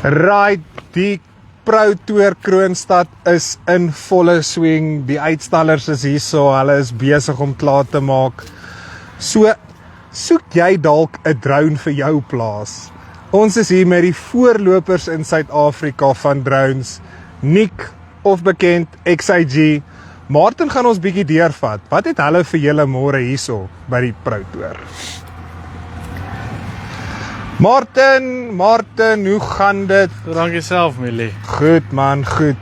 Right, die Pro Tour Kroonstad is in volle swing. Die uitstallers is hier so, hulle is besig om klaar te maak. So, soek jy dalk 'n drone vir jou plaas? Ons is hier met die voorlopers in Suid-Afrika van drones, Nick of bekend XIG. Martin gaan ons bietjie deurvat. Wat het hulle vir julle môre hierso by die Pro Tour? Martin, hoe gaan dit? Dankie self, Millie. Goed man, goed.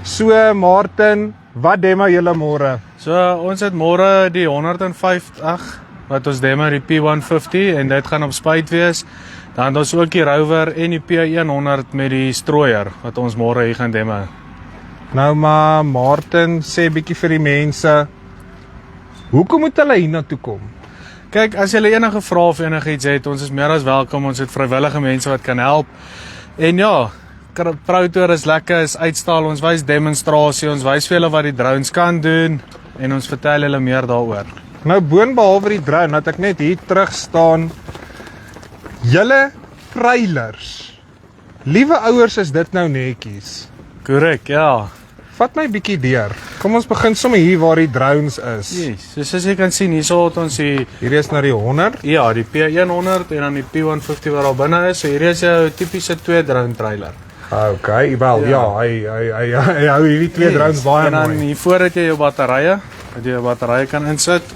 So Martin, wat demo julle môre? So, ons het môre die 150, wat ons demo die P150 en dit gaan op spuit wees. Dan het ons ook die Rover en die P100 met die strooier wat ons môre hier gaan demo. Nou maar Martin, sê bietjie vir die mense, hoekom moet hulle hier na toe kom? Kyk, as julle enige vrae of enigiets het, ons is meer as welkom, ons het vrywillige mense wat kan help. En ja, Pro Tour is lekker, is uitstal, ons wys demonstrasie, ons wys vir julle wat die drones kan doen en ons vertel julle meer daaroor. Nou boonbehalwe die drone, dat ek net hier terug staan, julle trailers. Liewe ouers, is dit nou netjies? Korrek, ja. Vat my bietjie deur. Kom ons begin sommer hier waar die drones is. Yes, soos jy kan sien, hierso het ons die Hier is nou die 100. Ja, die P100 en dan die P150 wat daar binne is. So hierdie is jou tipiese 2 drone trailer. Okay, wel ja, hy hou hierdie 2 drones baie En dan mooi. hiervoor het jy jou batterye, dat jy jou batterye kan insit.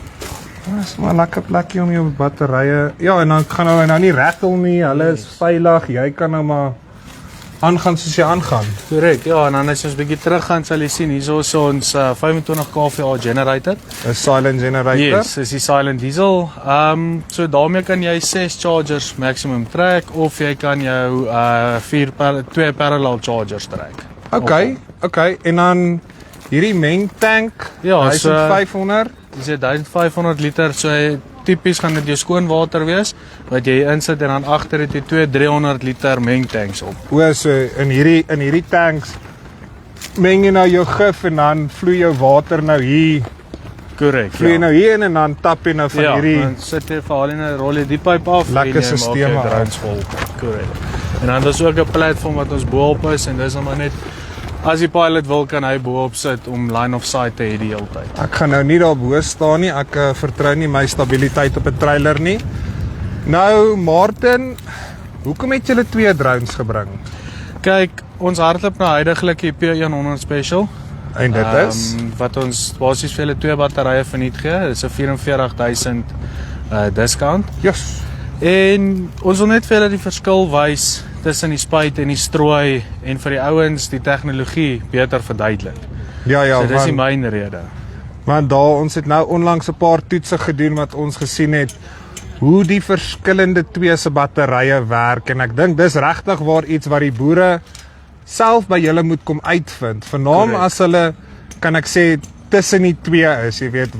Dit is maar 'n lekker plekkie om jou batterye. Ja, en dan gaan nou nie rattle nie. Hulle is veilig. Jy kan nou maar aangaan soos jy aangaan. Korrek, ja, en dan as ons bietjie teruggaan sal jy sien hierso is ons 25 kVA generator. 'n Silent generator. Yes, is die silent diesel. So daarmee kan jy 6 chargers maximum trek of jy kan jou 2 parallel chargers trek. Okay, en dan hierdie mengtank, Ja, 1500. Dis 1500 liter, so tipies gaan dit jou skoon water wees wat jy insit en dan agter het jy 2 300 liter mengtanks op. O, so in hierdie tanks meng jy nou jou gif en dan vloei jou water nou hier. Korrek. Vloei jy nou hier in en dan tap jy nou van ja, hierdie. dan sit jy vir al en rol jy die pipe af Lekker en jy maak systeme jou drones vol. Korrek. En dan is ook 'n platform wat ons bo-op is en dis nou maar net as die pilot wil kan hy bo-op sit om line of sight te hê die hele tyd. Ek gaan nou nie daar bo staan nie. Ek vertrou nie my stabiliteit op 'n trailer nie. Nou Martin, hoekom het julle 2 drones gebring? Kyk, ons hardloop nou heidaglik die P100 special. En dit is Wat ons basies vir hulle 2 batterye verniet gee. Dis 'n 44000 discount. yes. En ons wil net vir hulle die verskil wys tussen die spuit en die strooi en vir die ouens die tegnologie beter verduidelik. Ja, So dis die want, myn rede. want daar ons het nou onlangs 'n paar toetse gedoen wat ons gesien het hoe die verskillende 2 se batterye werk en ek dink dis regtig waar iets wat die boere self by julle moet kom uitvind. Veral Correct. as hulle, kan ek sê, tussen die 2 is, jy weet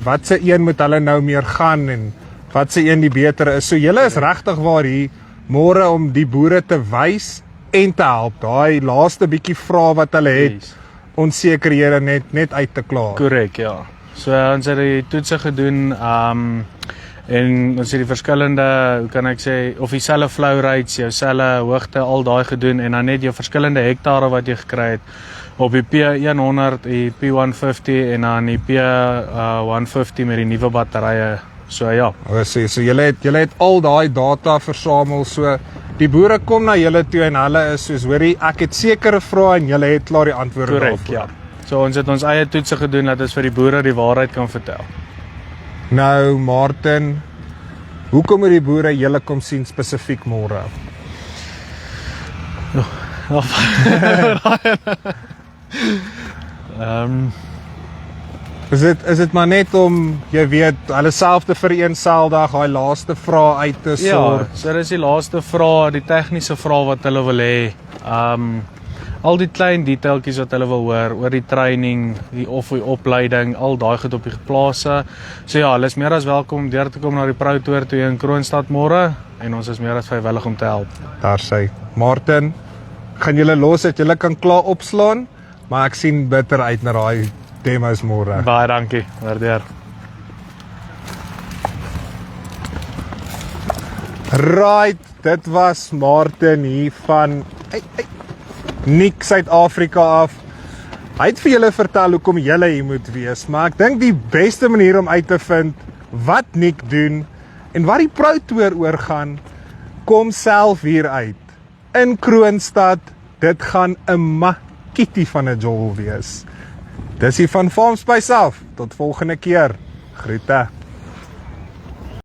wat se een moet hulle nou meer gaan en wat se een die beter is. So julle is regtig waar hier môre om die boere te wys en te help. Daai laaste bietjie vrae wat hulle het, Yes. onsekerhede net uit te klaar. Korrek, ja. So ons het die toetse gedoen en ons het die verskillende, hoe kan ek sê, of dieselfde flow rates, jou selle hoogte, al daai gedoen en dan net jou verskillende hektare wat jy gekry het op die P100, die P150 en dan die P150 met die nuwe batterye. So ja. So julle het al daai data versamel, so die boere kom na julle toe en hulle is soos, hoorie, ek het sekere vrae en julle het klaar die antwoorde Korrek, daarvoor. ja. So ons het ons eie toetse gedoen dat ons vir die boere die waarheid kan vertel. Nou Martin, hoekom moet die boere julle kom sien spesifiek môre? Is dit maar net om, jy weet, hulle self te vereenseldig, daai laaste vraag uit te Ja, sorg? so dis die laaste vraag, die tegniese vraag wat hulle wil hê. Al die klein detailtjies wat hulle wil hoor oor die training, die opleiding, al daai goed op die plase. So ja, hulle is meer as welkom om deur te kom na die Pro Tour toe in Kroonstad môre en ons is meer as vrywillig om te help. Daar sê Martin, gaan julle los dat julle kan klaar opslaan, maar ek sien bitter uit na daai demos môre. Baie dankie, waardeer. Right, dit was Martin hier van Nick Suid-Afrika af. Hy het vir julle vertel hoekom julle hier moet wees, maar ek dink die beste manier om uit te vind wat Nick doen en wat die Pro Tour oorgaan, kom self hier uit. In Kroonstad, dit gaan 'n makietie van 'n jol wees. Dis hier van Farms by self. Tot volgende keer. Groete.